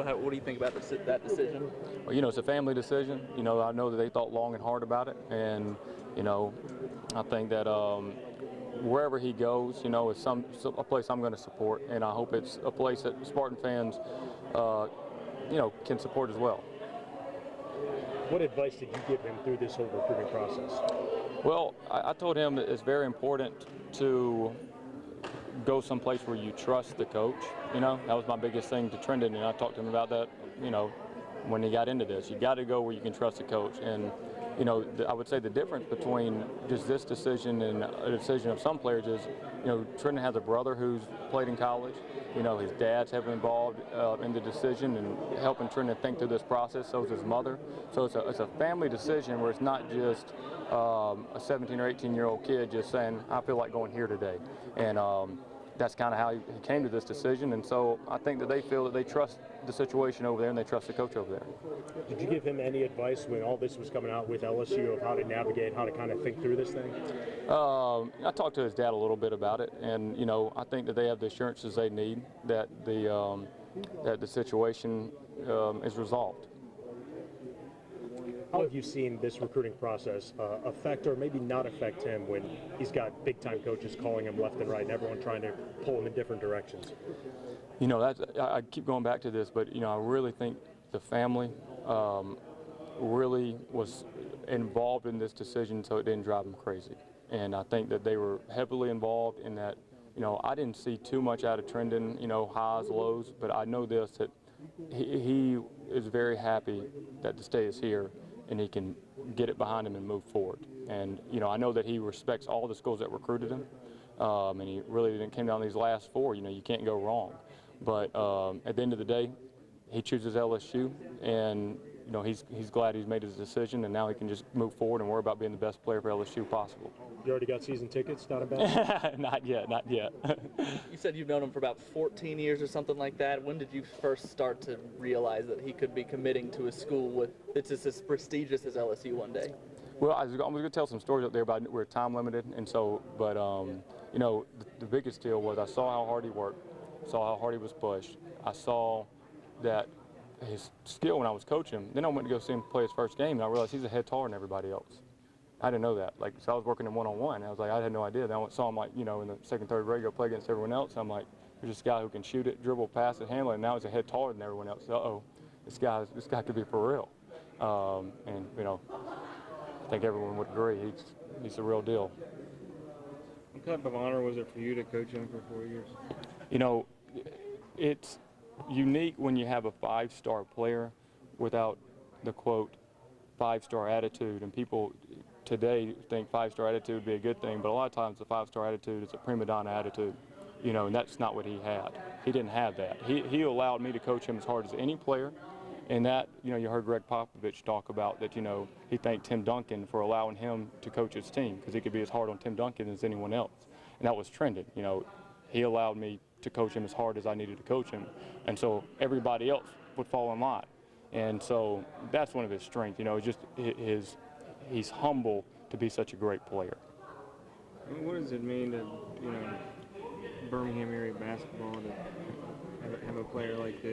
What do you think about that decision? Well, it's a family decision. I know that they thought long and hard about it, and I think that wherever he goes, it's a place I'm going to support, and I hope it's a place that Spartan fans, can support as well. What advice did you give him through this whole recruiting process? Well, I told him that it's very important to go someplace where you trust the coach. That was my biggest thing to Trendon, and I talked to him about that, when he got into this. You got to go where you can trust the coach. And, I would say the difference between just this decision and a decision of some players is, Trendon has a brother who's played in college. His dad's heavily involved in the decision and helping Trendon think through this process. So is his mother. So it's a family decision where it's not just a 17 or 18-year-old kid just saying, I feel like going here today. And that's kind of how he came to this decision. And so I think that they feel that they trust the situation over there and they trust the coach over there. Did you give him any advice when all this was coming out with LSU of how to navigate, how to kind of think through this thing? I talked to his dad a little bit about it, and I think that they have the assurances they need that the situation is resolved. How have you seen this recruiting process affect or maybe not affect him when he's got big-time coaches calling him left and right and everyone trying to pull him in different directions? I keep going back to this, but, I really think the family really was involved in this decision so it didn't drive them crazy. And I think that they were heavily involved in that. I didn't see too much out of Trendon, highs, lows, but I know this, that he is very happy that the state is here and he can get it behind him and move forward. And, I know that he respects all the schools that recruited him, and he really came down these last four. You can't go wrong. But at the end of the day, he chooses LSU, and he's glad he's made his decision, and now he can just move forward and worry about being the best player for LSU possible. You already got season tickets? Not about Not yet, not yet. You said you've known him for about 14 years or something like that. When did you first start to realize that he could be committing to a school that's just as prestigious as LSU one day? Well, I was going to tell some stories up there about we're time limited, and so, but the biggest deal was I saw how hard he worked, saw how hard he was pushed. I saw that his skill when I was coaching him. Then I went to go see him play his first game, and I realized he's a head taller than everybody else. I didn't know that. So I was working in one-on-one, and I was like, I had no idea. Then I saw him in the second, third grade go play against everyone else. I'm like, there's this guy who can shoot it, dribble, pass it, handle it, and now he's a head taller than everyone else. Uh-oh, this guy could be for real. And I think everyone would agree he's the real deal. What type of honor was it for you to coach him for 4 years? It's unique when you have a five-star player without the quote five-star attitude, and people today think five-star attitude would be a good thing, but a lot of times the five-star attitude is a prima donna attitude, and that's not what he had. He didn't have that. He allowed me to coach him as hard as any player, and that, you heard Greg Popovich talk about that, he thanked Tim Duncan for allowing him to coach his team because he could be as hard on Tim Duncan as anyone else, and that was Trendon. He allowed me to coach him as hard as I needed to coach him, and so everybody else would fall in line. And so that's one of his strengths, just he's humble to be such a great player. What does it mean to, Birmingham area basketball to have a player like this?